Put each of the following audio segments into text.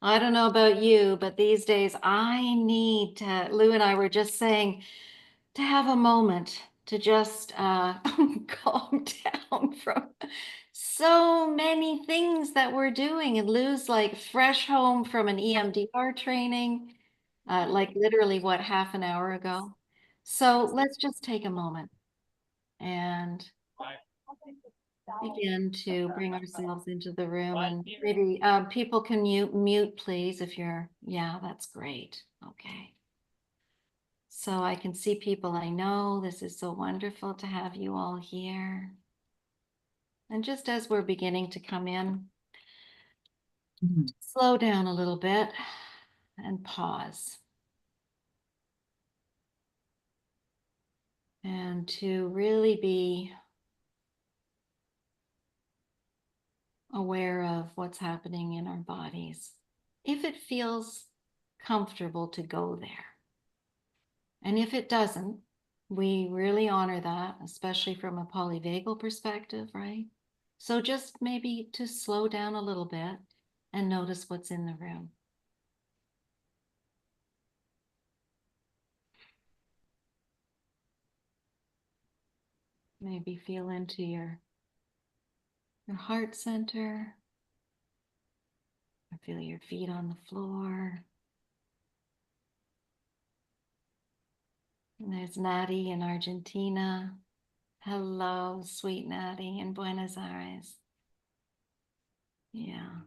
I don't know about you, but these days I need to, Lou and I were just saying, to have a moment to just calm down from so many things that we're doing. And Lou's like fresh home from an EMDR training, like literally what, half an hour ago. So let's just take a moment and begin to bring ourselves into the room, and maybe people can mute please if you're, yeah, that's great. Okay. So I can see people I know. This is so wonderful to have you all here. And just as we're beginning to come in, slow down a little bit and pause. And to really be aware of what's happening in our bodies, if it feels comfortable to go there. And if it doesn't, we really honor that, especially from a polyvagal perspective, right? So just maybe to slow down a little bit and notice what's in the room. Maybe feel into your heart center, or feel your feet on the floor. And there's Natty in Argentina. Hello, sweet Natty in Buenos Aires. Yeah.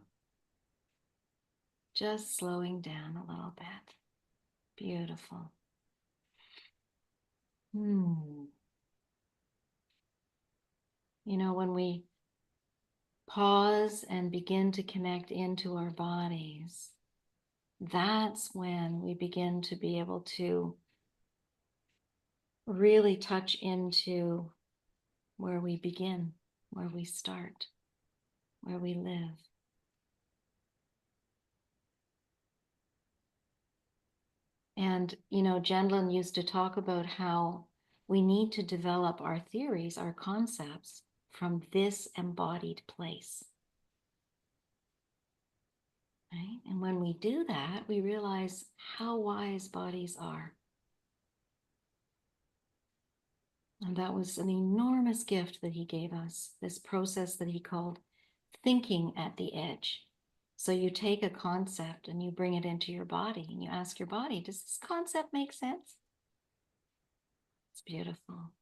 Just slowing down a little bit. Beautiful. You know, when we pause and begin to connect into our bodies, that's when we begin to be able to really touch into where we begin, where we start, where we live. And, you know, Gendlin used to talk about how we need to develop our theories, our concepts from this embodied place. Right? And when we do that, we realize how wise bodies are. And that was an enormous gift that he gave us, this process that he called thinking at the edge. So you take a concept and you bring it into your body and you ask your body, does this concept make sense? It's beautiful.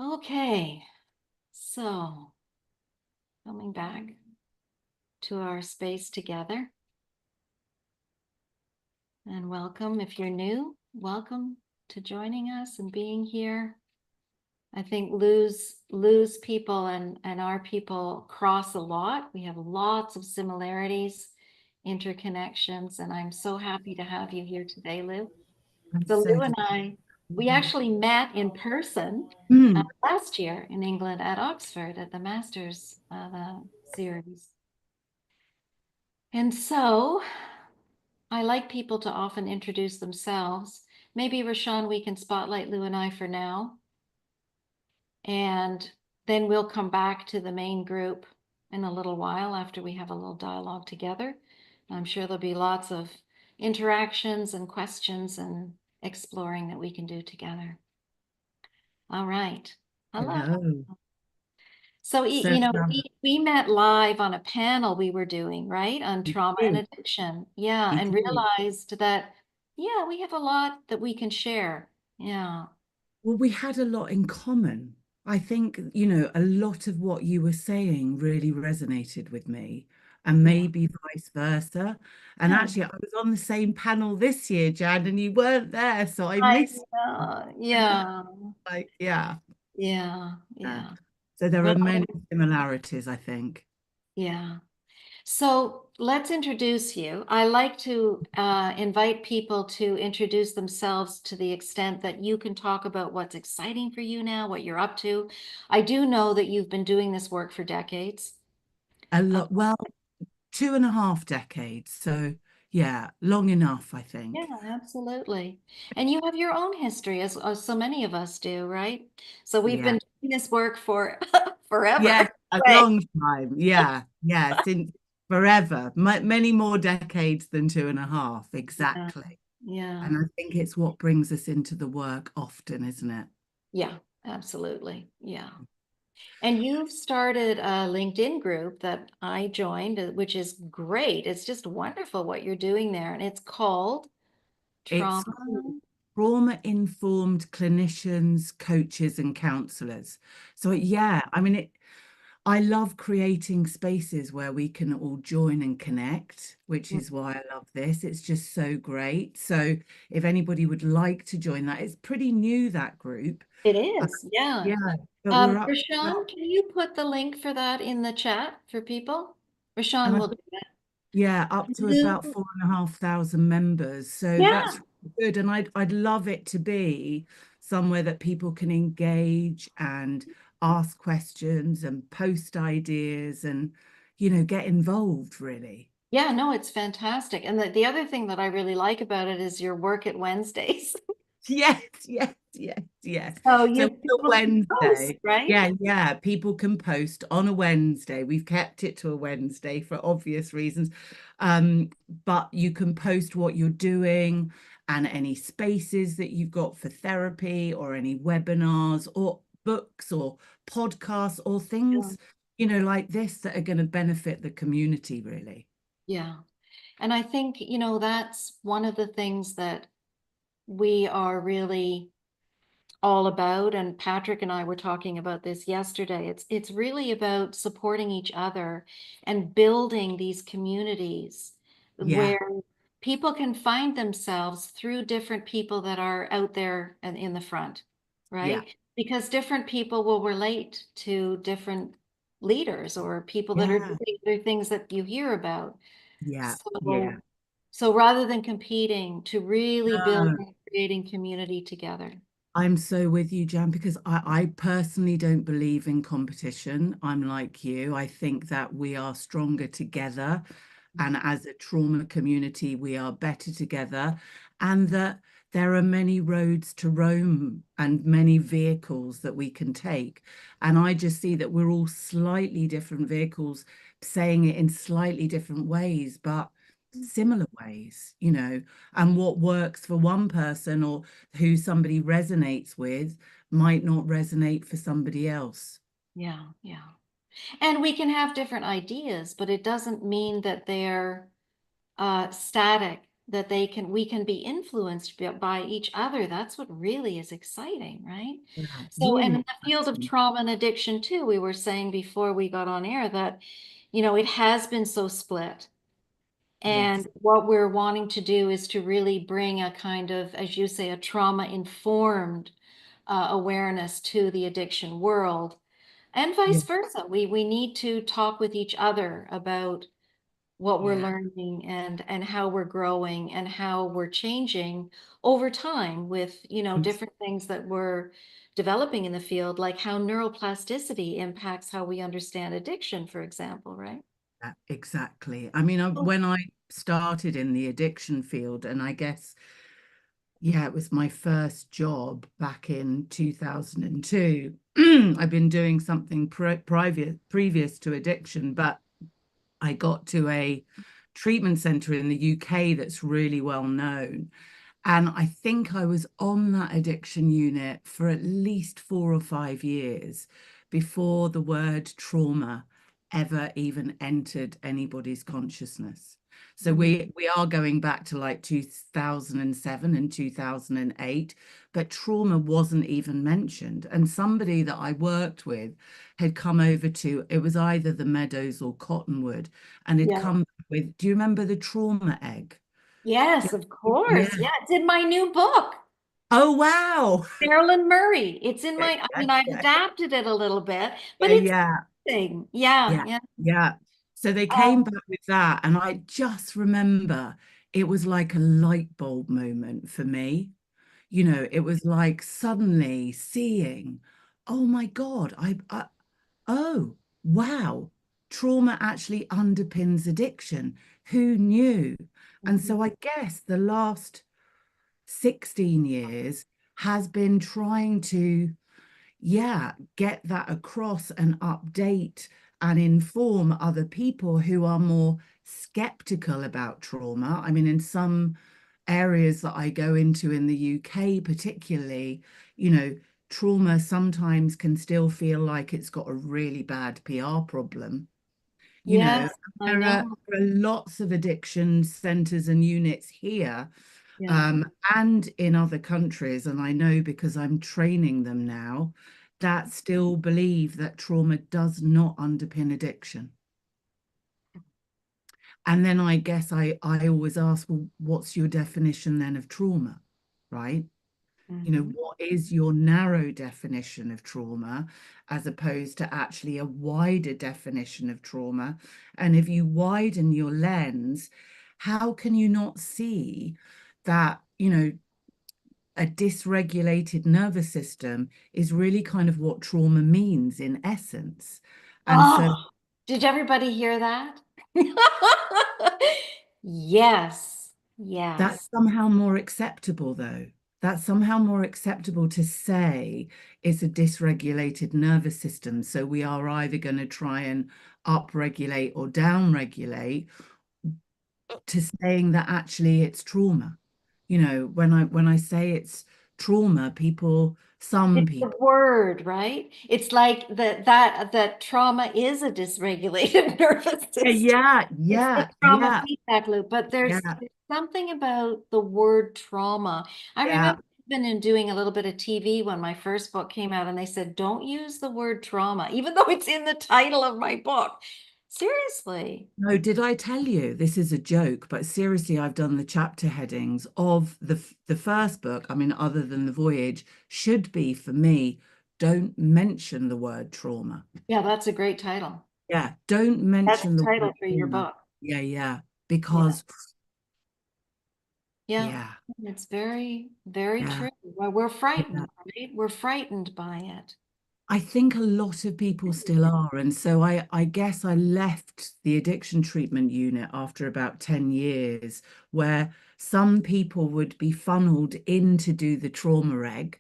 Okay, so coming back to our space together. And welcome, if you're new, welcome to joining us and being here. I think Lou's people and our people cross a lot. We have lots of similarities, interconnections, and I'm so happy to have you here today, Lou. So Lou and I, we actually met in person last year in England at Oxford at the Masters series. And so I like people to often introduce themselves. Maybe, Rashawn, we can spotlight Lou and I for now. And then we'll come back to the main group in a little while after we have a little dialogue together. I'm sure there'll be lots of interactions and questions and exploring that we can do together. All right. Hello. So, you know, we met live on a panel we were doing, right, on trauma and addiction. Yeah, and realized that, yeah, we have a lot that we can share. Yeah. Well, we had a lot in common. I think, you know, a lot of what you were saying really resonated with me, and maybe vice versa. And actually, I was on the same panel this year, Jan, and you weren't there, so I missed. Yeah. Like, yeah. So there are many similarities, I think. Yeah. So let's introduce you. I like to invite people to introduce themselves to the extent that you can talk about what's exciting for you now, what you're up to. I do know that you've been doing this work for decades. A lot, well, 2.5 decades. So yeah, long enough, I think. Yeah, absolutely. And you have your own history, as so many of us do, right? So we've been doing this work for forever. Yes, a Right. long time. Yeah, yeah, since forever. Many more decades than 2.5, Yeah. exactly. Yeah. And I think it's what brings us into the work often, isn't it? Yeah, absolutely. Yeah. And you've started a LinkedIn group that I joined, which is great. It's just wonderful what you're doing there. And it's called It's Trauma. trauma-informed clinicians, coaches, and counselors. So yeah, I mean, I love creating spaces where we can all join and connect, which is why I love this. It's just so great. So if anybody would like to join that, it's pretty new, that group. It Uh, is, yeah. yeah, but we're up to Rashawn, can you put the link for that in the chat for people? and Rashawn I will do that. yeah, up to about Lou- 4,500 members. So Yeah, that's good. And I'd love it to be somewhere that people can engage and ask questions and post ideas and, get involved really. yeah, no, it's fantastic. And the other thing that I really like about it is your work at Wednesdays. Yes, yes, yes, yes. So So you it's a people can post, Wednesday. right? Yeah, yeah. People can post on a Wednesday. We've kept it to a Wednesday for obvious reasons. But you can post what you're doing and any spaces that you've got for therapy or any webinars or books or podcasts or Yeah. things, like this that are going to benefit the community, really. Yeah. And I think, that's one of the things that we are really all about, and Patrick and I were talking about this yesterday. It's really about supporting each other and building these communities Yeah, where people can find themselves through different people that are out there and in the front, yeah, right? Because different people will relate to different leaders or people that are yeah, doing other things that you hear about. yeah, yeah. So rather than competing, to really build No. and creating community together. I'm so with you, Jan, because I personally don't believe in competition. I'm like you. I think that we are stronger together. And as a trauma community, we are better together. And that there are many roads to Rome and many vehicles that we can take. And I just see that we're all slightly different vehicles, saying it in slightly different ways, but similar ways, and what works for one person or who somebody resonates with might not resonate for somebody else. Yeah, yeah. And we can have different ideas, but it doesn't mean that they're static, that we can be influenced by each other. That's what really is exciting, right? Yeah, So, and really in the field of exciting. trauma and addiction too, we were saying before we got on air that, it has been so split. Yes. And what we're wanting to do is to really bring a kind of, as you say, a trauma-informed awareness to the addiction world, and Yeah. vice versa. We need to talk with each other about what we're Yeah. learning and how we're growing and how we're changing over time with, different things that we're developing in the field, like how neuroplasticity impacts how we understand addiction, for example, right? Exactly. I mean, Oh, when I started in the addiction field, and I guess, yeah, it was my first job back in 2002. I've been doing something private previous to addiction, but I got to a treatment center in the UK that's really well known. And I think I was on that addiction unit for at least 4 or 5 years before the word trauma ever even entered anybody's consciousness. So mm, we are going back to like 2007 and 2008, but trauma wasn't even mentioned. And somebody that I worked with had come over to, it was either the Meadows or Cottonwood, and had yeah. come with, do you remember the trauma egg? Yes, of Yeah. course. Yeah, it's in my new book, Oh, wow. Marilyn Murray. It's in Yeah, my, I yeah, mean, I've yeah, adapted it a little bit, but yeah, it's yeah, thing. Yeah, yeah, yeah. yeah. So they came Um, back with that, and I just remember it was like a light bulb moment for me. It was like suddenly seeing, oh my God, oh, wow, trauma actually underpins addiction. Who knew? And mhm, so I guess the last 16 years has been trying to yeah, get that across and update and inform other people who are more skeptical about trauma. I mean, in some areas that I go into in the UK, particularly, you know, trauma sometimes can still feel like it's got a really bad PR problem. You know, Yes, I know. there are lots of addiction centers and units here, Yeah. and in other countries, and I know because I'm training them now, that still believe that trauma does not underpin addiction. And then I guess I always ask, well, what's your definition then of trauma, right? You know, Mhm. what is your narrow definition of trauma as opposed to actually a wider definition of trauma? And if you widen your lens, how can you not see that, you know, a dysregulated nervous system is really kind of what trauma means in essence? And so Oh, did everybody hear that? Yes, that's yes. somehow more acceptable, though. That's somehow more acceptable to say it's a dysregulated nervous system. So we are either going to try and upregulate or downregulate, to saying that actually it's trauma. You know, when I say it's trauma, people, some It's the people, word, right? It's like that trauma is a dysregulated nervous yeah, system. yeah, It's the yeah, trauma yeah, feedback loop, but yeah, there's something about the word trauma. I yeah. remember even in doing a little bit of TV when my first book came out, and they said, don't use the word trauma, even though it's in the title of my book. Seriously. No, did I tell you this is a joke? But seriously, I've done the chapter headings of the first book. I mean, other than the voyage, should be for me. Don't mention the word trauma. Yeah, that's a great title. Yeah, don't That's mention the the word title for your trauma. book. Yeah, yeah, Yeah. because Yeah. yeah, It's very, very yeah, true. Well, we're yeah. frightened, right? We're frightened by it. I think a lot of people still are. And so I guess I left the addiction treatment unit after about 10 years, where some people would be funneled in to do the trauma egg,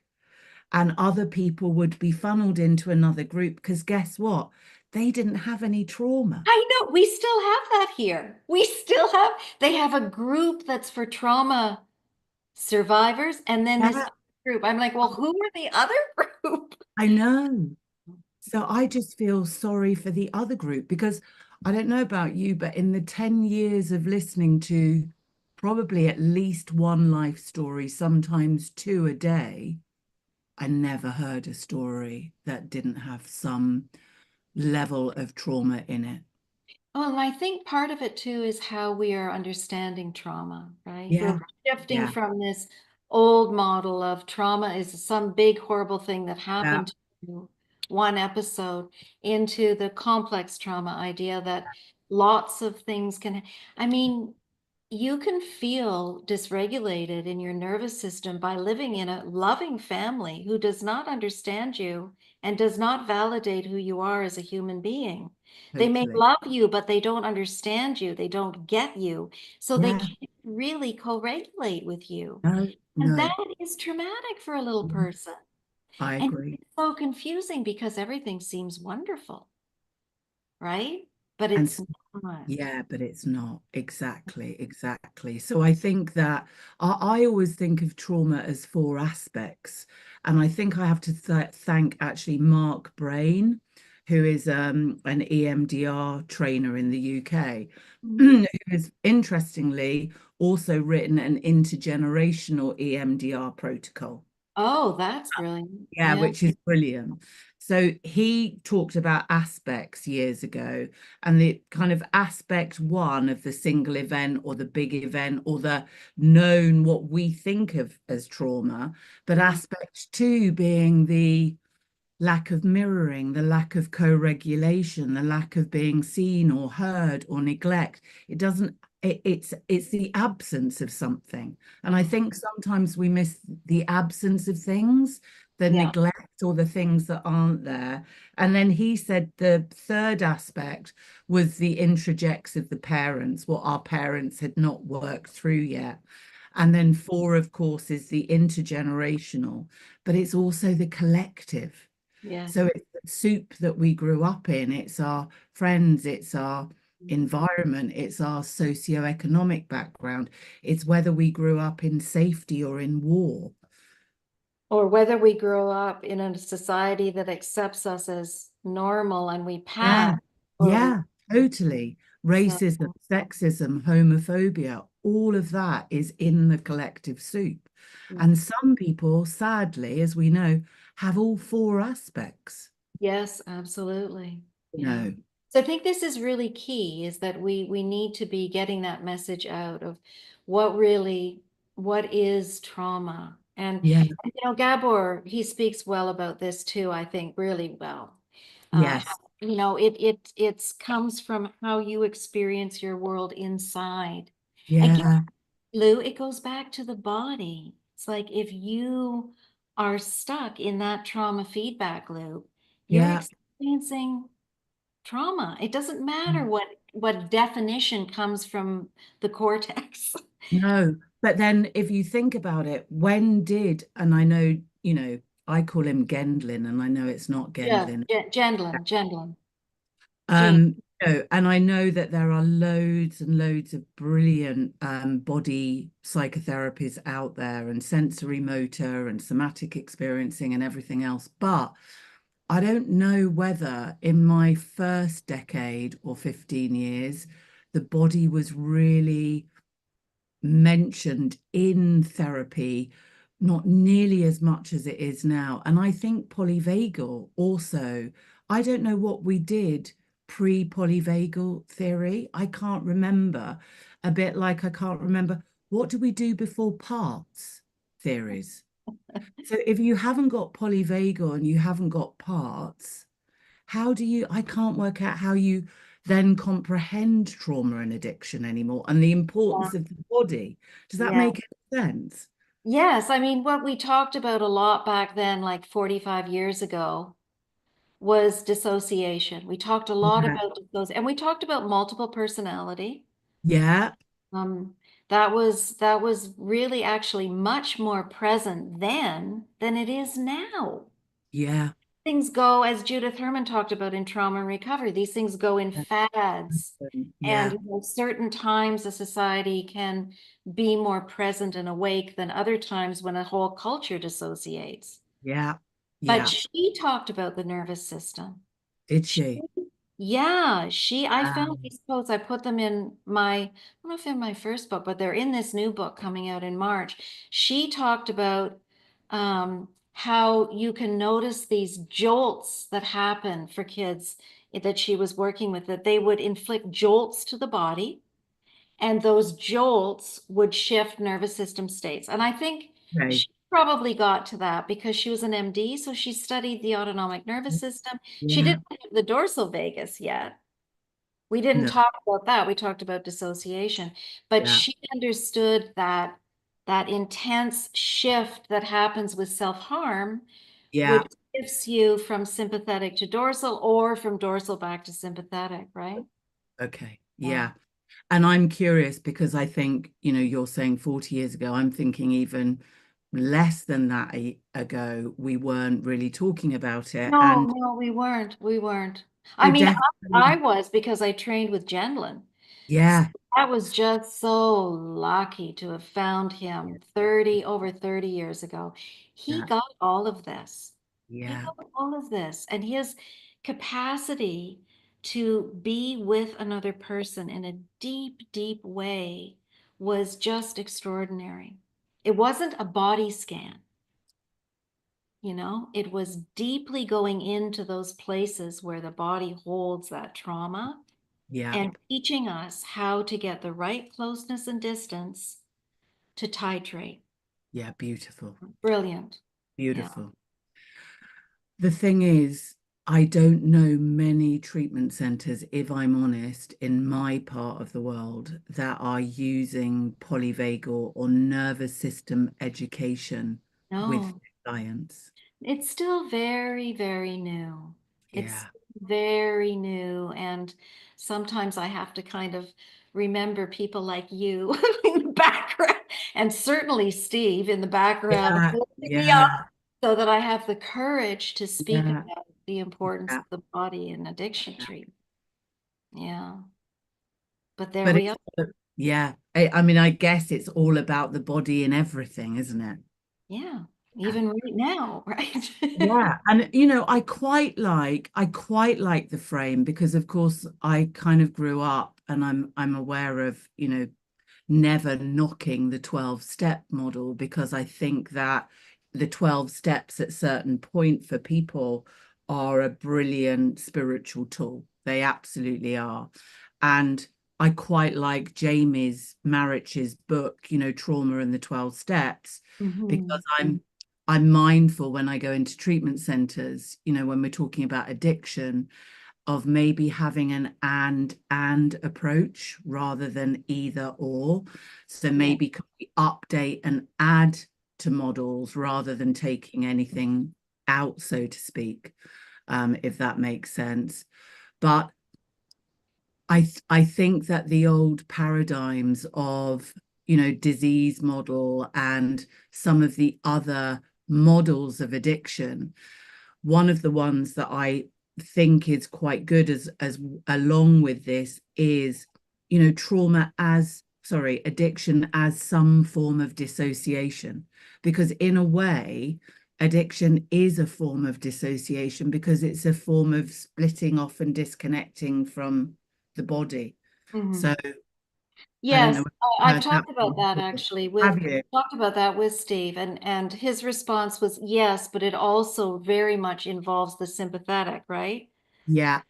and other people would be funneled into another group because guess what? They didn't have any trauma. I know we still have that here. We still have, they have a group that's for trauma survivors, and then this Yeah, group. I'm like, well, who are the other group? I know. So I just feel sorry for the other group because I don't know about you, but in the 10 years of listening to probably at least one life story, sometimes two a day, I never heard a story that didn't have some level of trauma in it. Well, and I think part of it too is how we are understanding trauma, right? We're Yeah, shifting yeah, from this old model of trauma is some big horrible thing that yeah, happened to you, one episode, into the complex trauma idea that lots of things can, I mean, you can feel dysregulated in your nervous system by living in a loving family who does not understand you and does not validate who you are as a human being. They may totally. love you, but they don't understand you. They don't get you. So they Yeah, can't really co-regulate with you. no, And no, that is traumatic for a little person. I And agree. it's so confusing because everything seems wonderful, right? But And it's not. yeah, but it's not exactly, exactly. So I think that I always think of trauma as four aspects. And I think I have to thank actually Mark Brain, who is an EMDR trainer in the UK, Mhm. who has interestingly also written an intergenerational EMDR protocol. Oh, that's brilliant. Yeah, Yeah. which is brilliant. So he talked about aspects years ago, and the kind of aspect one of the single event or the big event or the known what we think of as trauma, but Mhm. aspect two being the lack of mirroring, the lack of co-regulation, the lack of being seen or heard or neglect. It doesn't, it's the absence of something. And I think sometimes we miss the absence of things, the Yeah. neglect or the things that aren't there. And then he said the third aspect was the introjects of the parents, what our parents had not worked through yet. And then four, of course, is the intergenerational, but it's also the collective. Yes. So it's the soup that we grew up in, it's our friends, it's our environment, it's our socioeconomic background, it's whether we grew up in safety or in war. Or whether we grow up in a society that accepts us as normal and we Yeah, pass, or we, yeah, totally. so, Racism, sexism, homophobia, all of that is in the collective soup. And some people, sadly, as we know, have all four aspects. yes, absolutely. You Yeah. know, So I think this is really key, is that we need to be getting that message out of what is trauma. And yeah, Gabor, he speaks well about this too, I think, really well. yes, It comes from how you experience your world inside. And yeah, Lou, it goes back to the body. It's like if you are stuck in that trauma feedback loop, you're yeah. experiencing trauma. It doesn't matter what definition comes from the cortex. No, but then if you think about it, when did, and I know, I call him Gendlin, and I know it's not Yeah, Gendlin. Gendlin, G. Um, and I know that there are loads and loads of brilliant body psychotherapies out there, and sensory motor and somatic experiencing and everything else. But I don't know whether in my first decade or 15 years, the body was really mentioned in therapy, not nearly as much as it is now. And I think polyvagal also, I don't know what we did pre-polyvagal theory. I can't remember. A bit like I can't remember, what do we do before parts theories? So if you haven't got polyvagal and you haven't got parts, how do you, I can't work out how you then comprehend trauma and addiction anymore and the Yeah. importance of the body. Does that Yeah. make any sense? Yes, I mean, what we talked about a lot back then, like 45 years ago, was dissociation. We talked a lot Yeah. about dissociation, and we talked about multiple personality. Yeah. Um, that was really actually much more present then than it is now. Yeah. Things go, as Judith Herman talked about in trauma and recovery, these things go in fads. And Yeah. certain times a society can be more present and awake than other times when a whole culture dissociates. Yeah. But Yeah. she talked about the nervous system. Did she? Yeah, I found Um, these quotes. I put them in I don't know if in my first book, but they're in this new book coming out in March. She talked about how you can notice these jolts that happen for kids that she was working with, that they would inflict jolts to the body, and those jolts would shift nervous system states. And I think okay. she probably got to that because she was an MD, so she studied the autonomic nervous system. She Yeah. didn't have the dorsal vagus yet. We didn't No. talk about that. We talked about dissociation, but Yeah. she understood that intense shift that happens with self-harm, which Yeah. shifts you from sympathetic to dorsal or from dorsal back to sympathetic, right? Okay. Yeah. Yeah. And I'm curious because I think, you're saying 40 years ago, I'm thinking even less than that ago, we weren't really talking about it. No, And no, we weren't. We weren't. I so mean, I definitely, was, because I trained with Gendlin. So yeah, I was just so lucky to have found him over 30 years ago. He yeah, got all of this. He yeah, got all of this. And his capacity to be with another person in a deep, deep way was just extraordinary. It wasn't a body scan. It was deeply going into those places where the body holds that trauma yeah, and teaching us how to get the right closeness and distance to titrate. yeah, beautiful, Brilliant. Yeah. beautiful. The thing is, I don't know many treatment centers, if I'm honest, in my part of the world that are using polyvagal or nervous system education with No, science. it's still very, very new. It's Yeah. very new. And sometimes I have to kind of remember people like you in the background, and certainly Steve in the background, Yeah, lifting me yeah, up. so that I have the courage to speak Yeah. about the importance Yeah. of the body in addiction treatment. Yeah. But there But we are. yeah, I mean, I guess it's all about the body and everything, isn't it? Yeah. Yeah. Even right now, right? Yeah, and I quite like the frame because of course I kind of grew up and I'm aware of, never knocking the 12-step model because I think that the 12 steps at certain point for people are a brilliant spiritual tool. They absolutely are. And I quite like Jamie's Marrich's book, Trauma and the 12 Steps, because Mhm. I'm mindful when I go into treatment centers, when we're talking about addiction, of maybe having an and approach rather than either or. So Yeah. maybe can we update and add to models rather than taking anything out, so to speak, if that makes sense. But I think that the old paradigms of, disease model and some of the other models of addiction, one of the ones that I think is quite good as along with this is, addiction as some form of dissociation, because in a way addiction is a form of dissociation because it's a form of splitting off and disconnecting from the body. Mhm. So I don't know Yes, if you've I've heard that talked about that before. actually Have you? talked about that with Steve, and his response was yes, but it also very much involves the sympathetic, right? Yeah,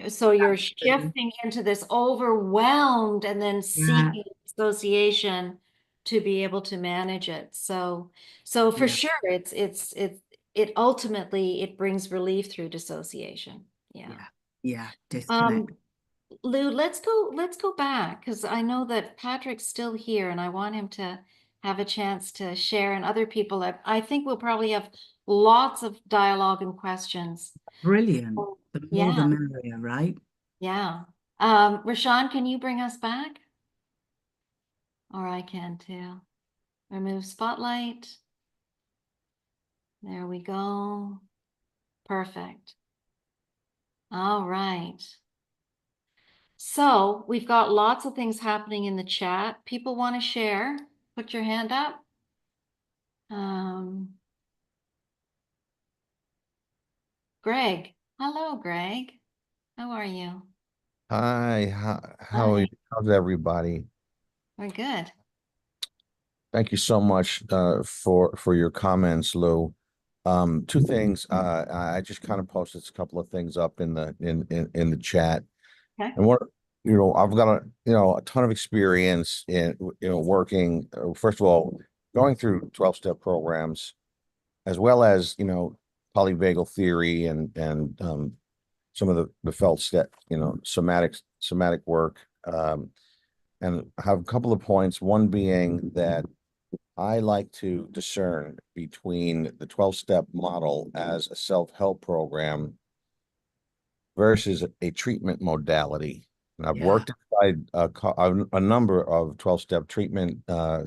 So you're absolutely. shifting into this overwhelmed and then Yeah, seeking association to be able to manage it. So for yeah, sure, it ultimately it brings relief through dissociation. Yeah. yeah, yeah. Disconnect. Um, Lou, let's go back because I know that Patrick's still here and I want him to have a chance to share and other people. I think we'll probably have lots of dialogue and questions. Brilliant. Oh, The more the yeah, merrier, right? yeah. Rashawn, can you bring us back? Or I can too. Remove spotlight. There we go. Perfect. All right. So we've got lots of things happening in the chat. People want to share. Put your hand up. Um, Greg. Hello, Greg. How are you? Hi, how are you? Hi. How's everybody? We're good. Thank you so much for your comments, Lou. Two things. I just kind of posted a couple of things up in in the chat. Okay. And what I've got a ton of experience in working first of all, going through 12-step programs as well as polyvagal theory and some of the felt step, somatic work. And I have a couple of points, one being that I like to discern between the 12-step model as a self-help program versus a treatment modality. And I've Yeah, worked inside a number of 12-step treatment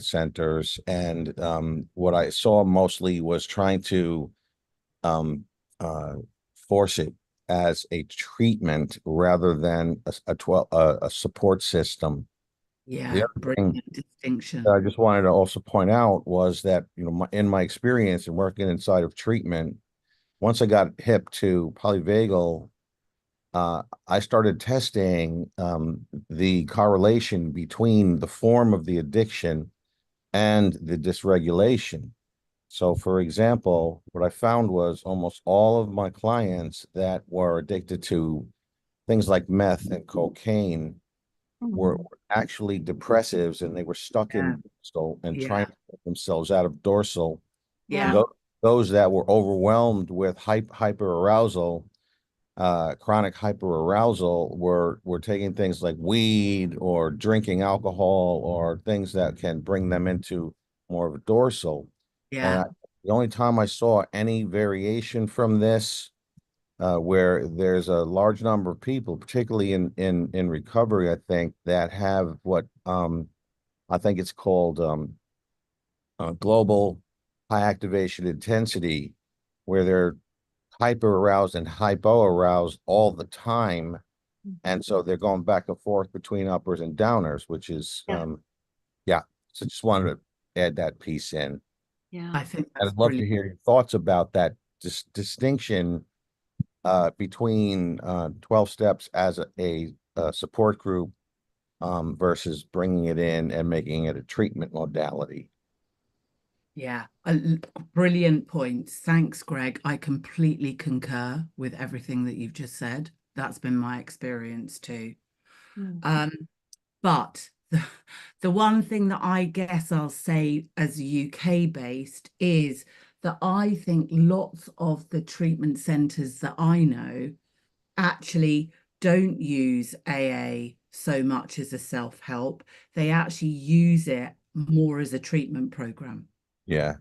centers, and what I saw mostly was trying to um, uh, force it as a treatment rather than a support system. The yeah. other thing Brilliant that distinction. I just wanted to also point out was that, in my experience in working inside of treatment, once I got hip to polyvagal, I started testing the correlation between the form of the addiction and the dysregulation. So, for example, what I found was almost all of my clients that were addicted to things like meth and cocaine were Mhm. actually depressives, and they were stuck Yeah, in dorsal and trying yeah, to get themselves out of dorsal. And yeah, Right. those that were overwhelmed with hyperarousal, chronic hyperarousal, were taking things like weed or drinking alcohol or things that can bring them into more of a dorsal. And yeah, the only time I saw any variation from this, where there's a large number of people, particularly in recovery, I think, that have what I think it's called global high activation intensity, where they're hyper aroused and hypo aroused all the time. And so they're going back and forth between uppers and downers, which is, yeah. So just wanted to add that piece in. Yeah. I think that's I'd love to brilliant. hear your thoughts about that distinction between 12 steps as a support group versus bringing it in and making it a treatment modality. Yeah, brilliant points. Thanks, Greg. I completely concur with everything that you've just said. That's been my experience too. But the one thing that I guess I'll say as UK based is that I think lots of the treatment centres that I know actually don't use AA so much as a self-help. They actually use it more as a treatment program. Yeah.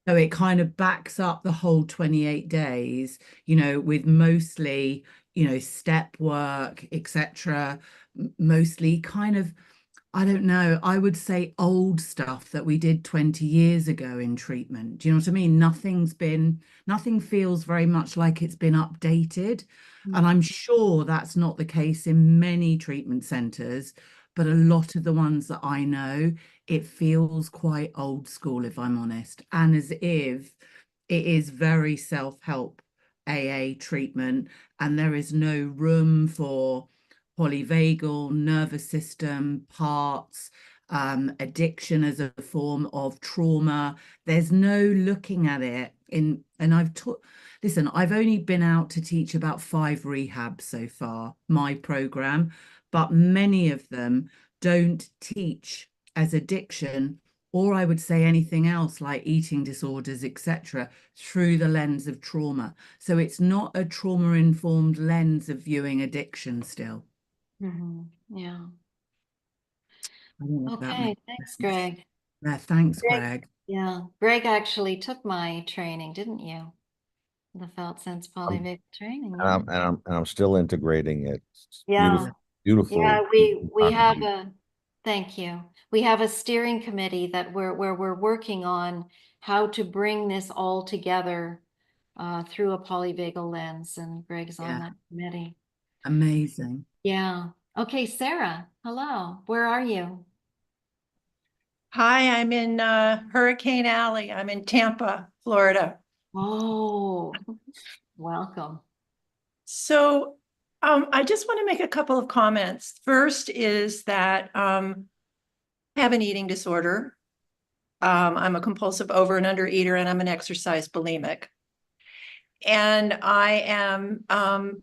So it kind of backs up the whole 28 days, you know, with mostly, you know, step work, etc. Mostly kind of, I don't know, I would say old stuff that we did 20 years ago in treatment. Do you know what I mean? Nothing feels very much like it's been updated. And I'm sure that's not the case in many treatment centres, but a lot of the ones that I know, it feels quite old school, if I'm honest, and as if it is very self-help AA treatment, and there is no room for polyvagal, nervous system, parts, addiction as a form of trauma. There's no looking at it in, and I've taught, listen, I've only been out to teach about 5 rehabs so far, my program, but many of them don't teach as addiction, or I would say anything else like eating disorders, etc., through the lens of trauma. So it's not a trauma-informed lens of viewing addiction still. Yeah. Okay, Okay, thanks, Greg. Yeah, thanks, Greg. Yeah, Greg actually took my training, didn't you? The Felt Sense Polyvagal training. Yeah. And I'm still integrating it. It's Yeah. beautiful. Yeah, we have a, thank you. We have a steering committee that where we're working on how to bring this all together through a polyvagal lens, and Greg's on that committee. Amazing. Yeah. Okay, Sarah, hello. Where are you? Hi, I'm in Hurricane Alley. I'm in Tampa, Florida. Oh, welcome. So I just want to make a couple of comments. First is that I have an eating disorder. I'm a compulsive over and under eater, and I'm an exercise bulimic. And I am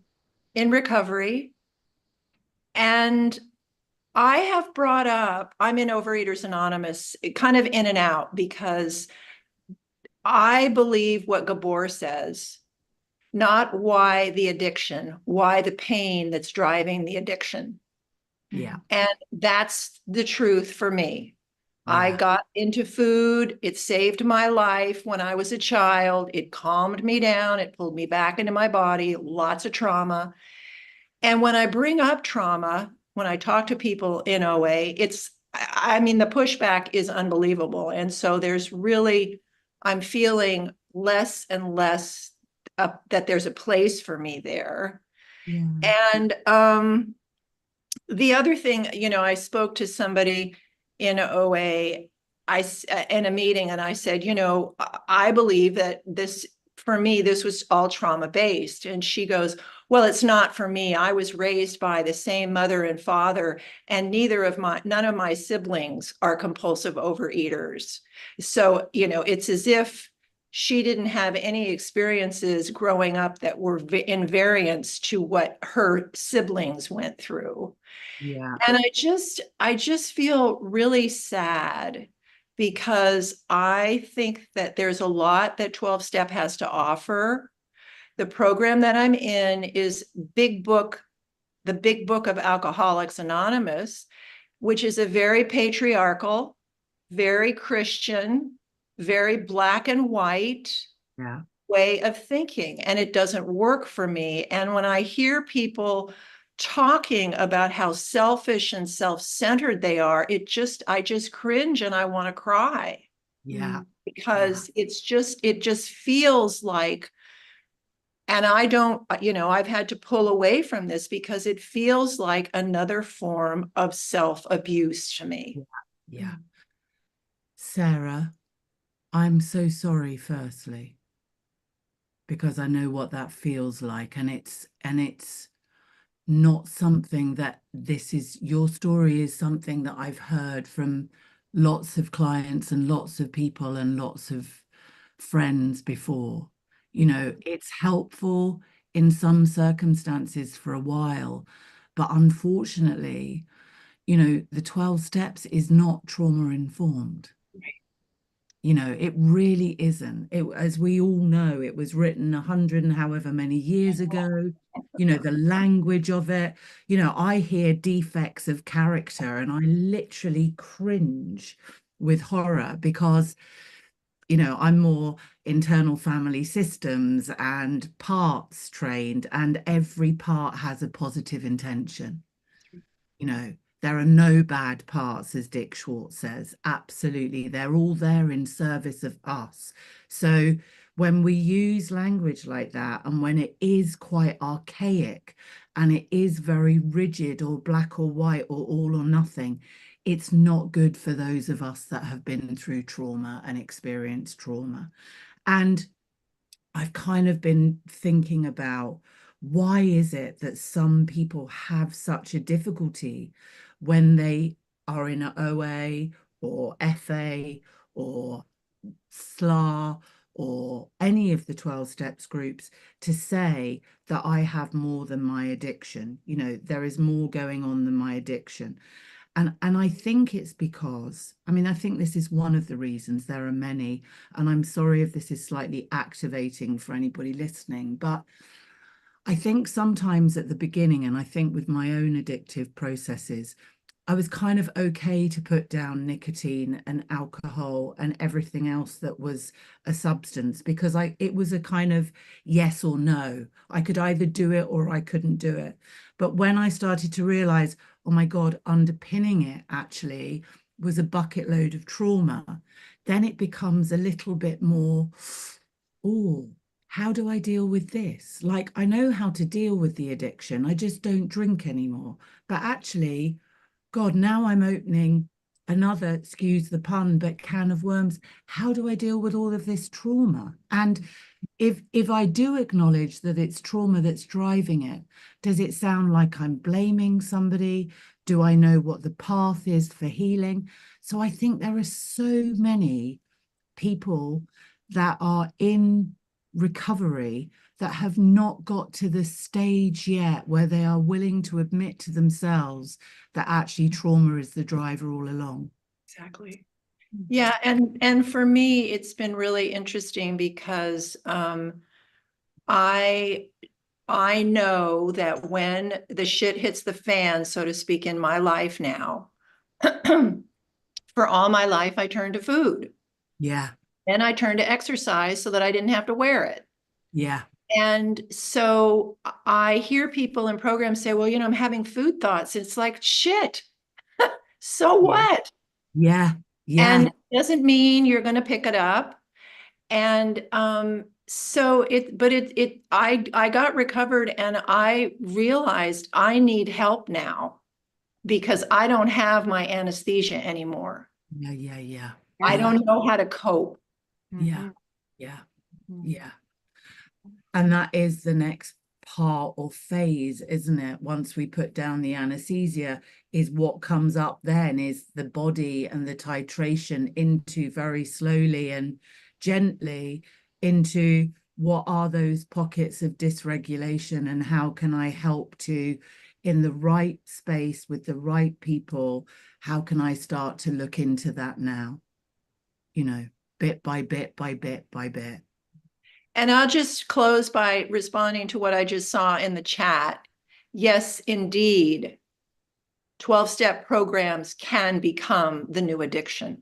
in recovery. And I have brought up, I'm in Overeaters Anonymous, kind of in and out, because I believe what Gabor says, not why the addiction, why the pain that's driving the addiction. Yeah. And that's the truth for me. Yeah. I got into food. It saved my life when I was a child. It calmed me down. It pulled me back into my body, lots of trauma. And when I bring up trauma, when I talk to people in OA, I mean, the pushback is unbelievable. And so there's really, I'm feeling less and less that there's a place for me there. Yeah. And the other thing, you know, I spoke to somebody in OA, in a meeting, and I said, you know, I believe that this, for me, this was all trauma-based. And she goes, well, it's not for me. I was raised by the same mother and father, and none of my siblings are compulsive overeaters. So, you know, it's as if she didn't have any experiences growing up that were in variance to what her siblings went through. Yeah. And I just feel really sad, because I think that there's a lot that 12-step has to offer. The program that I'm in is the Big Book of Alcoholics Anonymous, which is a very patriarchal, very Christian, very black and white way of thinking. And it doesn't work for me. And when I hear people talking about how selfish and self-centered they are, I just cringe and I want to cry. Yeah. Because it just feels like And I don't, I've had to pull away from this because it feels like another form of self-abuse to me. Yeah. Sarah, I'm so sorry, firstly, because I know what that feels like, and it's not something that your story is something that I've heard from lots of clients and lots of people and lots of friends before. It's helpful in some circumstances for a while, but unfortunately, the 12 steps is not trauma informed. It really isn't. As we all know, it was written 100 and however many years ago. The language of it. I hear defects of character and I literally cringe with horror because, I'm more internal family systems and parts trained, and every part has a positive intention. There are no bad parts, as 𝗘𝗺𝗯𝗁 says. Absolutely. They're all there in service of us. So when we use language like that, and when it is quite archaic and it is very rigid or black or white or all or nothing, it's not good for those of us that have been through trauma and experienced trauma. And I've kind of been thinking about, why is it that some people have such a difficulty when they are in an OA or FA or SLA or any of the 12 steps groups to say that I have more than my addiction? There is more going on than my addiction. And I think it's because, I think this is one of the reasons. There are many, and I'm sorry if this is slightly activating for anybody listening, but I think sometimes at the beginning, and I think with my own addictive processes, I was kind of okay to put down nicotine and alcohol and everything else that was a substance, because it was a kind of yes or no. I could either do it or I couldn't do it. But when I started to realize, oh my God, underpinning it actually was a bucket load of trauma, then it becomes a little bit more, oh, how do I deal with this? Like, I know how to deal with the addiction. I just don't drink anymore. But actually, God, now I'm opening another, excuse the pun, but can of worms. How do I deal with all of this trauma? And if I do acknowledge that it's trauma that's driving it, does it sound like I'm blaming somebody? Do I know what the path is for healing? So I think there are so many people that are in recovery that have not got to the stage yet where they are willing to admit to themselves that actually trauma is the driver all along. Exactly. Yeah, and for me, it's been really interesting because I know that when the shit hits the fan, so to speak, in my life now, for all my life, I turned to food. Yeah. And I turned to exercise so that I didn't have to wear it. Yeah. And so I hear people in programs say, well, I'm having food thoughts. It's like, shit. So what? Yeah. Yeah. And it doesn't mean you're going to pick it up. And so I got recovered and I realized I need help now because I don't have my anesthesia anymore. Yeah. Yeah. Yeah. I don't know how to cope. Yeah. Yeah. Yeah. And that is the next part or phase, isn't it? Once we put down the anesthesia, is what comes up then is the body and the titration into very slowly and gently into what are those pockets of dysregulation and how can I help to, in the right space with the right people, how can I start to look into that now? Bit by bit by bit by bit. And I'll just close by responding to what I just saw in the chat. Yes, indeed, 12-step programs can become the new addiction.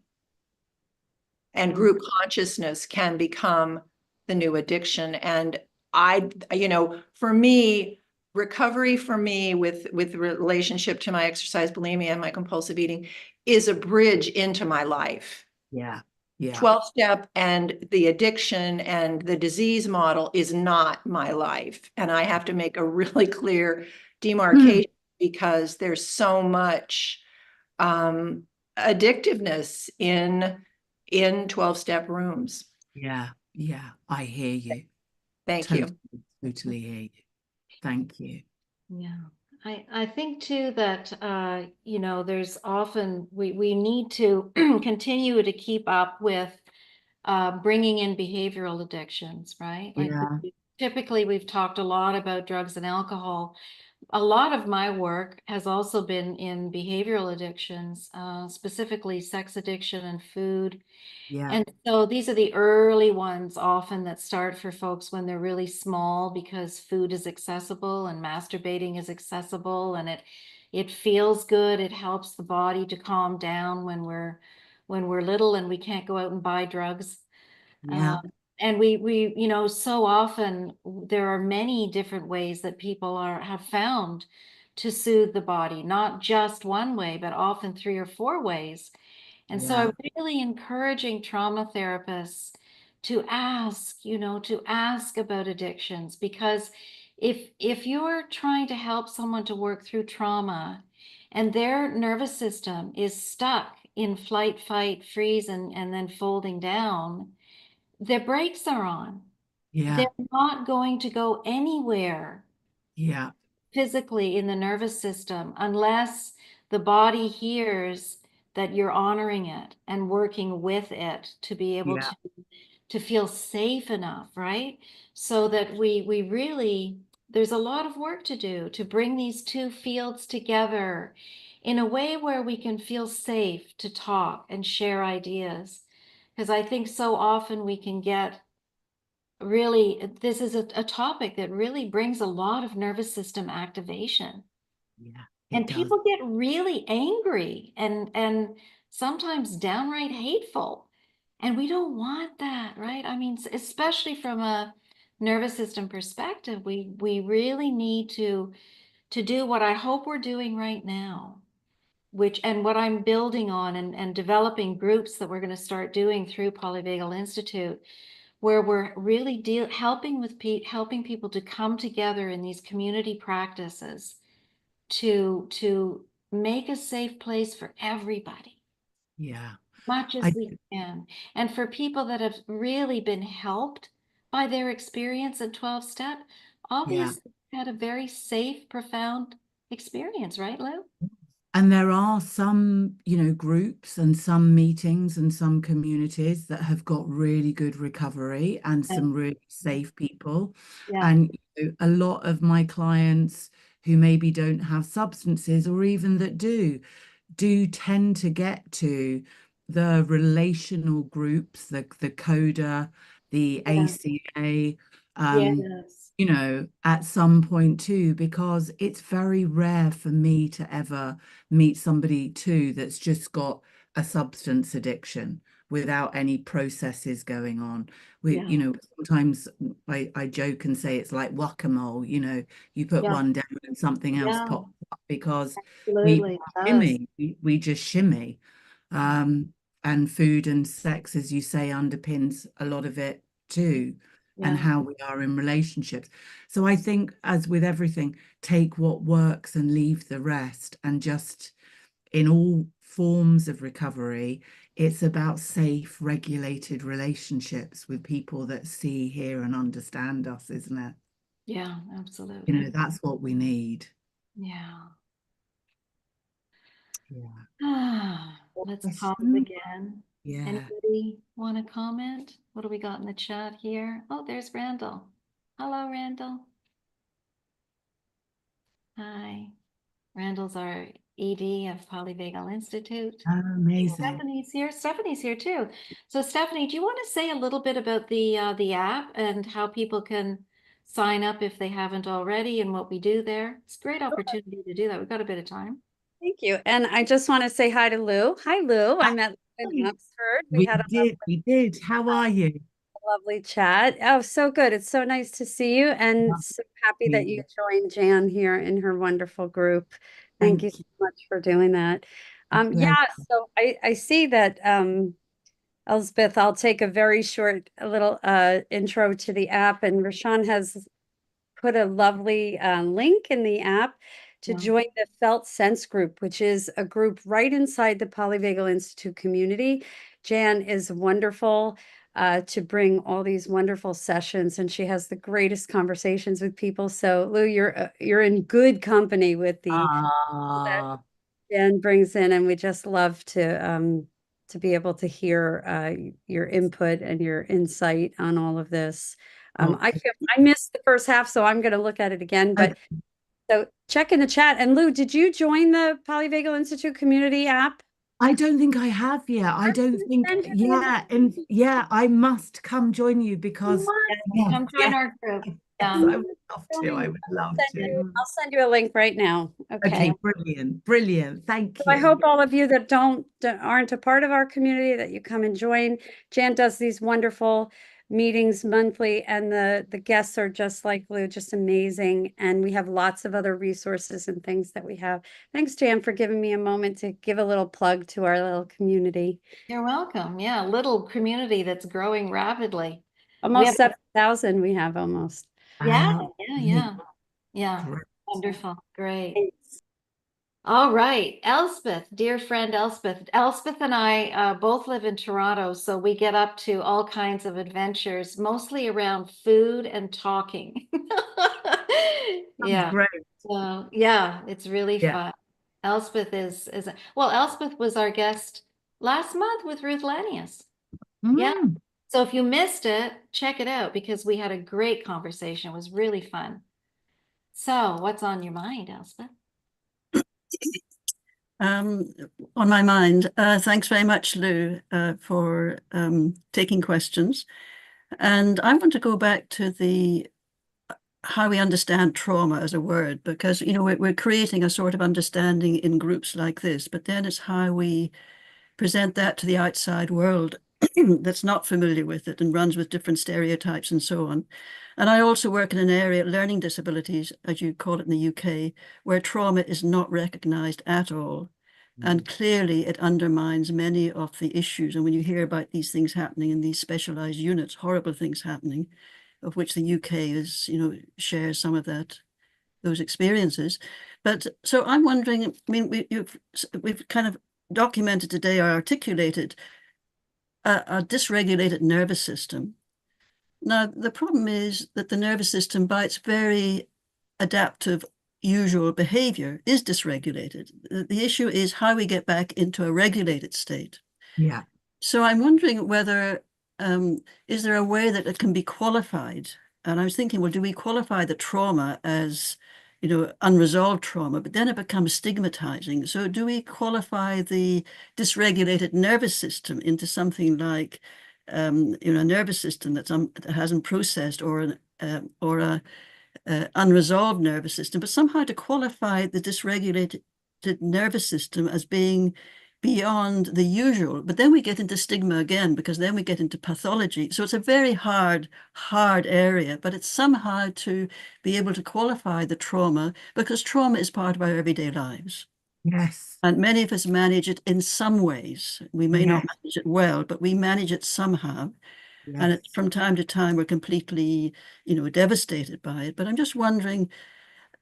And group consciousness can become the new addiction. And for me, recovery for me with relationship to my exercise bulimia and my compulsive eating is a bridge into my life. Yeah. Yeah. 12-step and the addiction and the disease model is not my life. And I have to make a really clear demarcation because there's so much addictiveness in 12-step rooms. Yeah. Yeah. I hear you. Thank you. Totally hear you. Thank you. Yeah. I think too that, you know, there's often, we need to continue to keep up with bringing in behavioral addictions, right? Like Yeah. typically we've talked a lot about drugs and alcohol. A lot of my work has also been in behavioral addictions, specifically sex addiction and food. Yeah. And so these are the early ones often that start for folks when they're really small because food is accessible and masturbating is accessible and it feels good. It helps the body to calm down when we're little and we can't go out and buy drugs. Yeah. And we, you know, so often there are many different ways that people have found to soothe the body, not just one way, but often 3 or 4 ways. And so I'm really encouraging trauma therapists to ask, you know, to ask about addictions, because if you're trying to help someone to work through trauma and their nervous system is stuck in flight, fight, freeze, and then folding down, their brakes are on. Yeah. They're not going to go anywhere Yeah. physically in the nervous system unless the body hears that you're honoring it and working with it to be able Yeah. to feel safe enough, right? So that we really, there's a lot of work to do to bring these two fields together in a way where we can feel safe to talk and share ideas. Because I think so often we can get really, this is a topic that really brings a lot of nervous system activation. Yeah. And It does. people get really angry and sometimes downright hateful. And we don't want that, right? I mean, especially from a nervous system perspective, we really need to do what I hope we're doing right now, which, and what I'm building on and developing groups that we're going to start doing through Polyvagal Institute, where we're really helping people to come together in these community practices to make a safe place for everybody, Yeah. much as I we can. And for people that have really been helped by their experience at 12-step, obviously had a very safe, profound experience, right, Lou? And there are some, you know, groups and some meetings and some communities that have got really good recovery and some really safe people. Yeah. And you know, a lot of my clients who maybe don't have substances or even that do tend to get to the relational groups, the 𝗘𝗺𝗀, the ACA, Yes. you know, at some point too, because it's very rare for me to ever meet somebody too that's just got a substance addiction without any processes going on. You know, sometimes I joke and say it's like whack-a-mole, you know, you put one down and something else pops up because Absolutely. we just shimmy. And food and sex, as you say, underpins a lot of it too, and how we are in relationships. So I think, as with everything, take what works and leave the rest. And just in all forms of recovery, it's about safe, regulated relationships with people that see, hear, and understand us, isn't it? Yeah, absolutely. You know, that's what we need. Yeah. Yeah. Let's pause again. Yeah. Anybody want to comment? What do we got in the chat here? Oh, there's Randall. Hello, Randall. Hi. Randall's our ED of Polyvagal Institute. Amazing. Stephanie's here. Stephanie's here too. So Stephanie, do you want to say a little bit about the app and how people can sign up if they haven't already and what we do there? It's a great opportunity to do that. We've got a bit of time. Thank you. And I just want to say hi to Lou. Hi, Lou. I met Lou in Oxford. We did. How are you? Lovely chat. Oh, so good. It's so nice to see you, and so happy that you joined Jan here in her wonderful group. Thank you so much for doing that. Yeah, so I see that Elspeth, I'll take a very short little intro to the app, and Rashawn has put a lovely link in the app to Yeah. join the Felt Sense group, which is a group right inside the Polyvagal Institute community. Jan is wonderful to bring all these wonderful sessions, and she has the greatest conversations with people. So Lou, you're in good company with the that Jan brings in, and we just love to be able to hear your input and your insight on all of this. I missed the first half, so I'm going to look at it again. But so check in the chat. And Lou, did you join the Polyvagal Institute community app? I don't think I have yet. I don't think, and I must come join you because Come join our group. I would love to. I would love to. I'll send you a link right now. Okay, brilliant. Thank So you. I hope all of you that aren't a part of our community, that you come and join. Jan does these wonderful meetings monthly, and the guests are just like Lou, just amazing. And we have lots of other resources and things that we have. Thanks, Jan, for giving me a moment to give a little plug to our little community. You're welcome. Yeah, little community that's growing rapidly. Almost 7,000 we have almost. Yeah. Great. Wonderful. Great. All right, Elspeth, dear friend Elspeth. Elspeth and I both live in Toronto, so we get up to all kinds of adventures, mostly around food and talking. Yeah. Great. So yeah, it's really fun. Elspeth Elspeth was our guest last month with Ruth Lanius. Yeah. So if you missed it, check it out because we had a great conversation. It was really fun. So what's on your mind, Elspeth? On my mind, thanks very much, Lou, for taking questions. And I want to go back to how we understand trauma as a word, because, you know, we're creating a sort of understanding in groups like this, but then it's how we present that to the outside world that's not familiar with it and runs with different stereotypes and so on. And I also work in an area, learning disabilities, as you call it in the UK, where trauma is not recognized at all. And clearly it undermines many of the issues. And when you hear about these things happening in these specialized units, horrible things happening, of which the UK is, you know, shares some of those experiences. But so I'm wondering, I mean, we've kind of documented today or articulated a dysregulated nervous system. Now, the problem is that the nervous system, by its very adaptive usual behavior, is dysregulated. The issue is how we get back into a regulated state. Yeah. So I'm wondering whether, is there a way that it can be qualified? And I was thinking, well, do we qualify the trauma as, you know, unresolved trauma, but then it becomes stigmatizing. So do we qualify the dysregulated nervous system into something like, you know, a nervous system that hasn't processed, or a unresolved nervous system, but somehow to qualify the dysregulated nervous system as being beyond the usual. But then we get into stigma again, because then we get into pathology. So it's a very hard area, but it's somehow to be able to qualify the trauma, because trauma is part of our everyday lives. Yes. And many of us manage it in some ways. We may not manage it well, but we manage it somehow. Yes. And from time to time, we're completely, you know, devastated by it. But I'm just wondering,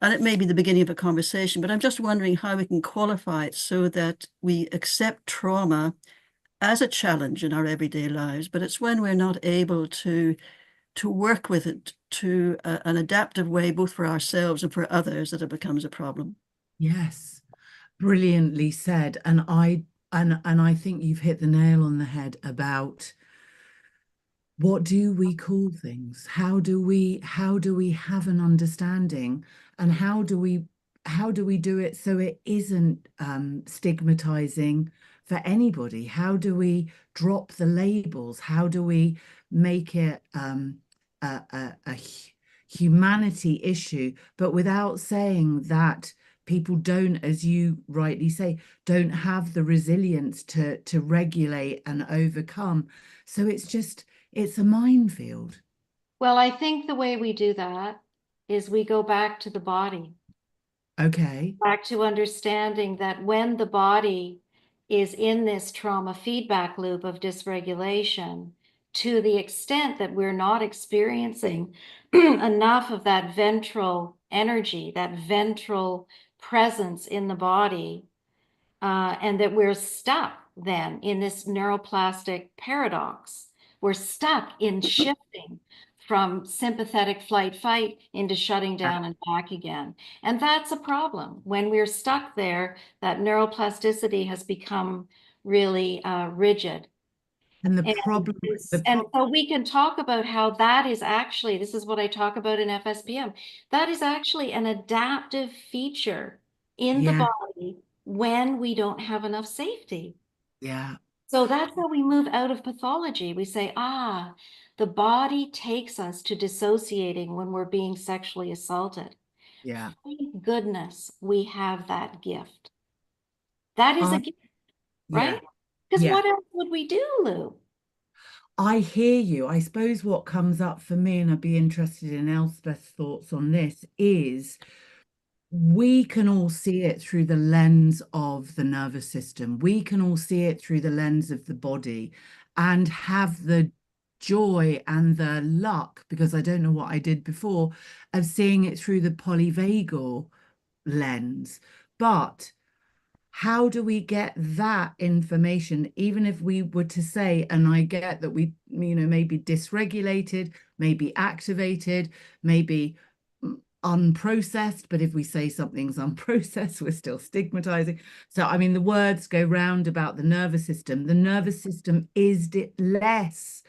and it may be the beginning of a conversation, but I'm just wondering how we can qualify it so that we accept trauma as a challenge in our everyday lives, but it's when we're not able to work with it to an adaptive way, both for ourselves and for others, that it becomes a problem. Yes, brilliantly said. And I think you've hit the nail on the head about what do we call things? How do we have an understanding, and how do we do it so it isn't stigmatizing for anybody? How do we drop the labels? How do we make it a humanity issue, but without saying that people don't, as you rightly say, don't have the resilience to regulate and overcome? So it's a minefield. Well, I think the way we do that is we go back to the body. Okay. Back to understanding that when the body is in this trauma feedback loop of dysregulation, to the extent that we're not experiencing enough of that ventral energy, that ventral presence in the body, and that we're stuck then in this neuroplastic paradox. We're stuck in shifting from sympathetic flight fight into shutting down and back again. And that's a problem. When we're stuck there, that neuroplasticity has become really rigid. And the problem, And so we can talk about how that is actually, this is what I talk about in FSPM, that is actually an adaptive feature in the body when we don't have enough safety. Yeah. So that's how we move out of pathology. We say, the body takes us to dissociating when we're being sexually assaulted. Yeah. Thank goodness we have that gift. That is a gift, right? Because what else would we do, Lou? I hear you. I suppose what comes up for me, and I'd be interested in Elspeth's thoughts on this, is we can all see it through the lens of the nervous system. We can all see it through the lens of the body and have the joy and the luck, because I don't know what I did before, of seeing it through the polyvagal lens. But how do we get that information, even if we were to say, and I get that we, maybe dysregulated, maybe activated, maybe unprocessed, but if we say something's unprocessed, we're still stigmatizing. So, I mean, the words go round about the nervous system. The nervous system is less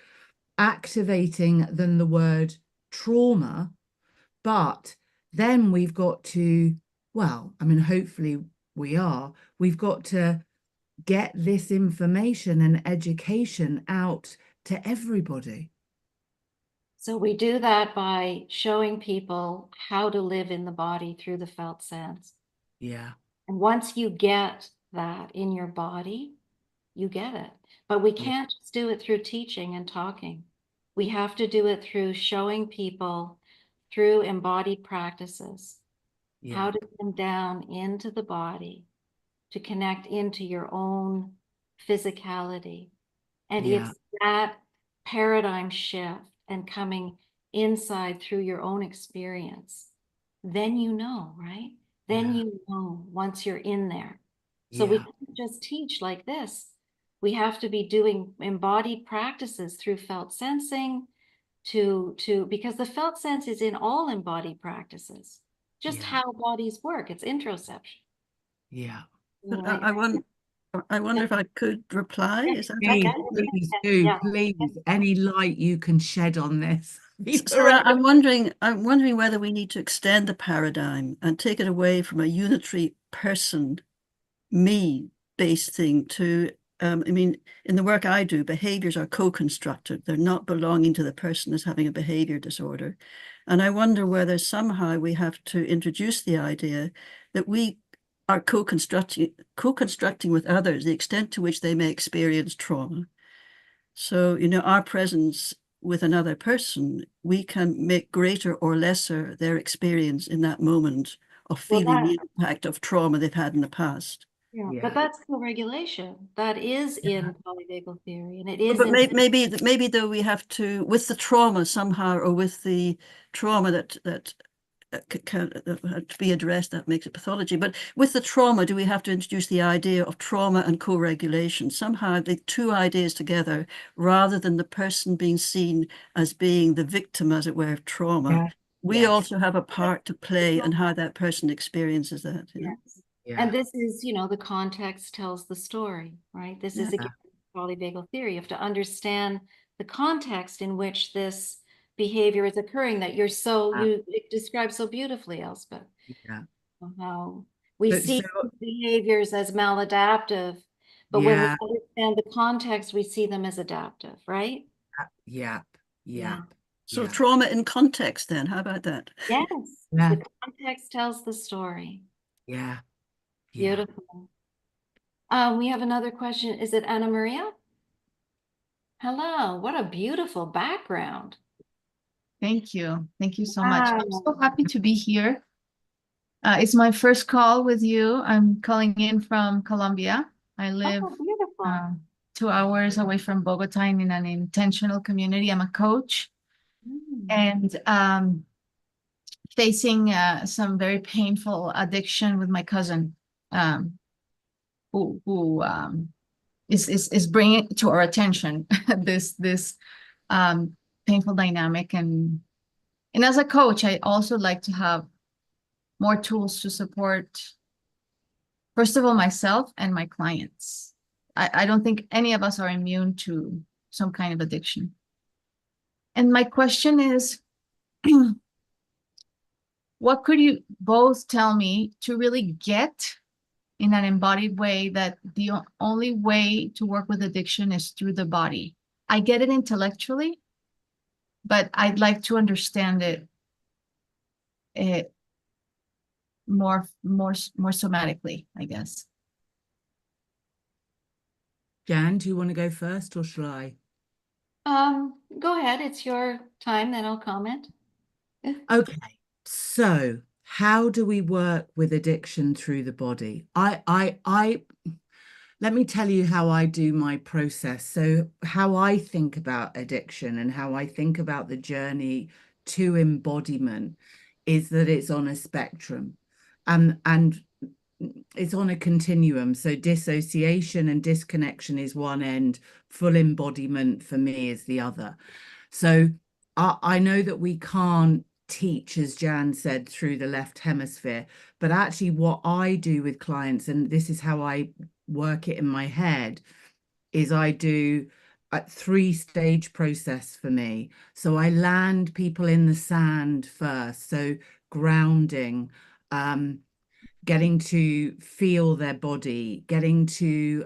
activating than the word trauma, but then we've got to, well, I mean, hopefully we've got to get this information and education out to everybody. So we do that by showing people how to live in the body through the felt sense. Yeah. And once you get that in your body, you get it. But we can't just do it through teaching and talking. We have to do it through showing people through embodied practices how to come down into the body, to connect into your own physicality. And it's that paradigm shift and coming inside through your own experience. Then you know, right? Then you know once you're in there. So we can't just teach like this. We have to be doing embodied practices through felt sensing because the felt sense is in all embodied practices. Just how bodies work. It's interoception. Yeah. I wonder if I could reply. Is that Please, okay? please do, please. Any light you can shed on this. So I'm wondering whether we need to extend the paradigm and take it away from a unitary person, me-based thing to, I mean, in the work I do, behaviors are co-constructed. They're not belonging to the person as having a behavior disorder. And I wonder whether somehow we have to introduce the idea that we are co-constructing with others the extent to which they may experience trauma. So, our presence with another person, we can make greater or lesser their experience in that moment of feeling the impact of trauma they've had in the past. But that's co-regulation. That is in polyvagal theory, and it is. But maybe though we have to, with the trauma somehow, or with the trauma that can be addressed, that makes it pathology. But with the trauma, do we have to introduce the idea of trauma and co-regulation? Somehow the two ideas together, rather than the person being seen as being the victim, as it were, of trauma. We also have a part to play in how that person experiences that. And this is, the context tells the story, right? This is again polyvagal theory. You have to understand the context in which this behavior is occurring that you describe so beautifully, Elspeth. How we see behaviors as maladaptive, but when we understand the context, we see them as adaptive, right? So trauma in context then, how about that? Yes, the context tells the story. Beautiful. We have another question. Is it Anna Maria? Hello, what a beautiful background. Thank you. Thank you so much. I'm so happy to be here. It's my first call with you. I'm calling in from Colombia. I live Oh, beautiful. 2 hours away from Bogota in an intentional community. I'm a coach and facing some very painful addiction with my cousin, who is bringing to our attention this painful dynamic. And as a coach, I also like to have more tools to support, first of all, myself and my clients. I don't think any of us are immune to some kind of addiction. And my question is, what could you both tell me to really get in an embodied way that the only way to work with addiction is through the body? I get it intellectually, but I'd like to understand it more somatically, I guess. Jan, do you want to go first or shall I? Go ahead. It's your time, then I'll comment. Okay, so how do we work with addiction through the body? Let me tell you how I do my process. So how I think about addiction and how I think about the journey to embodiment is that it's on a spectrum, and it's on a continuum. So dissociation and disconnection is one end, full embodiment for me is the other. So I know that we can't teach, as Jan said, through the left hemisphere, but actually what I do with clients, and this is how I work it in my head, is I do a 3-stage process for me. So I land people in the sand first, so grounding, getting to feel their body, getting to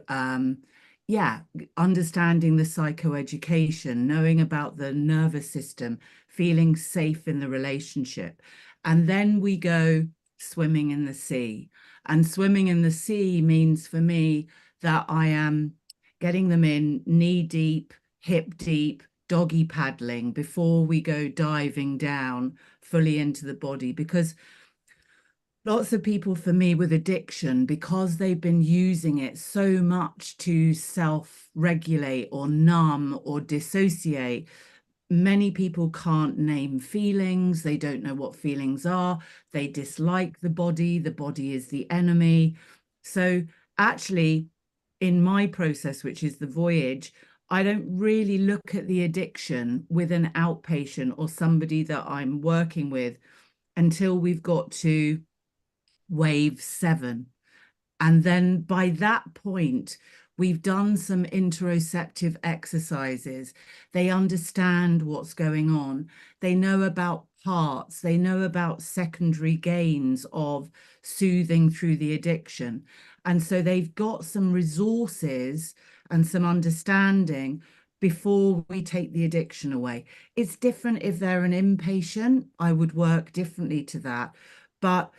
understanding the psychoeducation, knowing about the nervous system, feeling safe in the relationship. And then we go swimming in the sea. And swimming in the sea means for me that I am getting them in knee deep, hip deep, doggy paddling before we go diving down fully into the body. Because lots of people, for me, with addiction, because they've been using it so much to self-regulate or numb or dissociate, many people can't name feelings. They don't know what feelings are. They dislike the body. The body is the enemy. So actually, in my process, which is the voyage, I don't really look at the addiction with an outpatient or somebody that I'm working with until we've got to wave 7. And then by that point, we've done some interoceptive exercises. They understand what's going on. They know about parts. They know about secondary gains of soothing through the addiction. And so they've got some resources and some understanding before we take the addiction away. It's different if they're an inpatient. I would work differently to that. But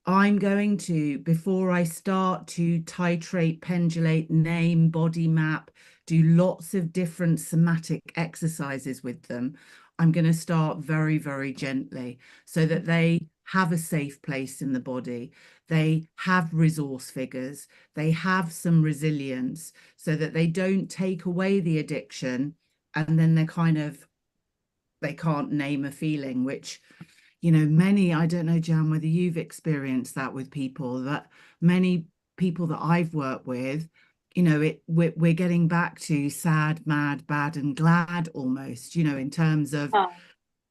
I'm going to, before I start to titrate, pendulate, name, body map, do lots of different somatic exercises with them, I'm going to start very, very gently so that they have a safe place in the body. They have resource figures. They have some resilience so that they don't take away the addiction and then they can't name a feeling, which, you know, many, I don't know, Jan, whether you've experienced that with people, that many people that I've worked with, you know, we're getting back to sad, mad, bad, and glad almost, you know, in terms of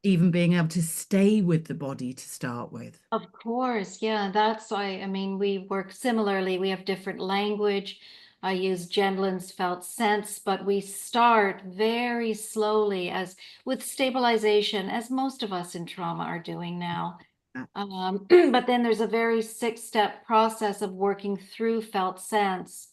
even being able to stay with the body to start with. Of course, yeah, that's why, I mean, we work similarly. We have different language. I use Gendlin's Felt Sense, but we start very slowly with stabilization, as most of us in trauma are doing now. But then there's a very 6-step process of working through felt sense,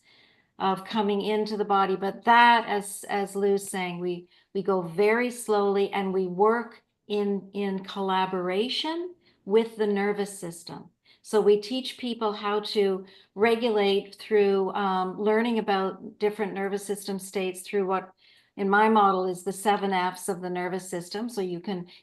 of coming into the body. But that, as Lou's saying, we go very slowly and we work in collaboration with the nervous system. So we teach people how to regulate through learning about different nervous system states through what in my model is the 7 Fs of the nervous system. So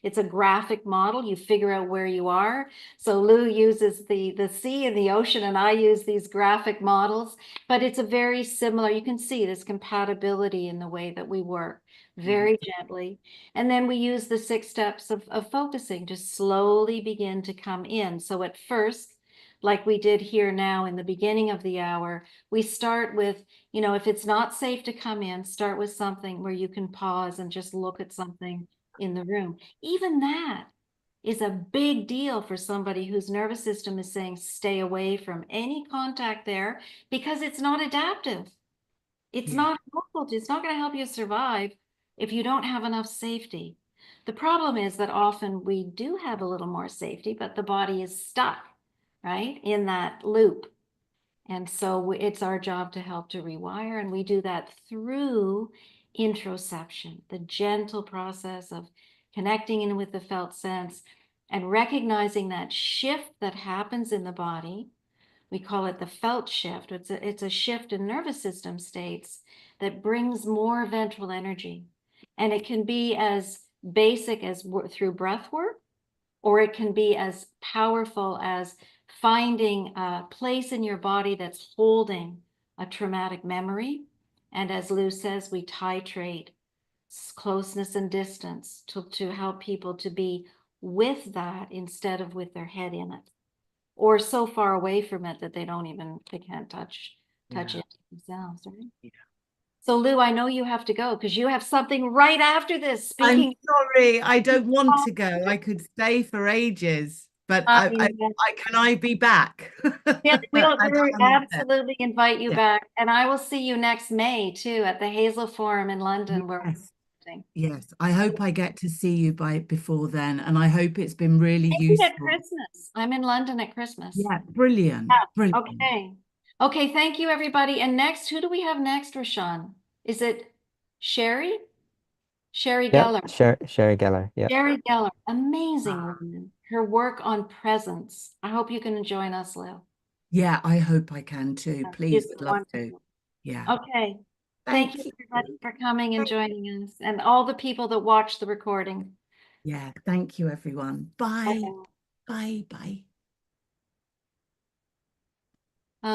it's a graphic model. You figure out where you are. So Lou uses the sea and the ocean, and I use these graphic models, but it's a very similar, you can see this compatibility in the way that we work very gently. And then we use the 6 steps of focusing to slowly begin to come in. So at first, like we did here now in the beginning of the hour, we start with, if it's not safe to come in, start with something where you can pause and just look at something in the room. Even that is a big deal for somebody whose nervous system is saying stay away from any contact there, because it's not adaptive. It's not helpful. It's not going to help you survive if you don't have enough safety. The problem is that often we do have a little more safety, but the body is stuck, right, in that loop. And so it's our job to help to rewire, and we do that through introception, the gentle process of connecting in with the felt sense and recognizing that shift that happens in the body. We call it the felt shift. It's a shift in nervous system states that brings more ventral energy. And it can be as basic as through breath work, or it can be as powerful as finding a place in your body that's holding a traumatic memory. And as Lou says, we titrate closeness and distance to help people to be with that instead of with their head in it, or so far away from it that they can't touch it themselves, right? Yeah. So Lou, I know you have to go because you have something right after this. Speaking. I'm sorry, I don't want to go. I could stay for ages, but can I be back? Yeah, we'll absolutely invite you back, and I will see you next May too at the Hazel Forum in London. Yes, I hope I get to see you before then, and I hope it's been really useful. At Christmas. I'm in London at Christmas. Yeah, brilliant. Yeah. Brilliant. Okay, thank you, everybody. And next, who do we have next, Rashawn? Is it Sherry? Sherry Geller. Sherry Geller. Yeah. Sherry Geller, amazing woman. Her work on presence. I hope you can join us, Lou. Yeah, I hope I can too. Please, would love to. Yeah. Okay. Thank you, everybody, for coming and joining us, and all the people that watch the recording. Yeah, thank you, everyone. Bye. Bye. Bye.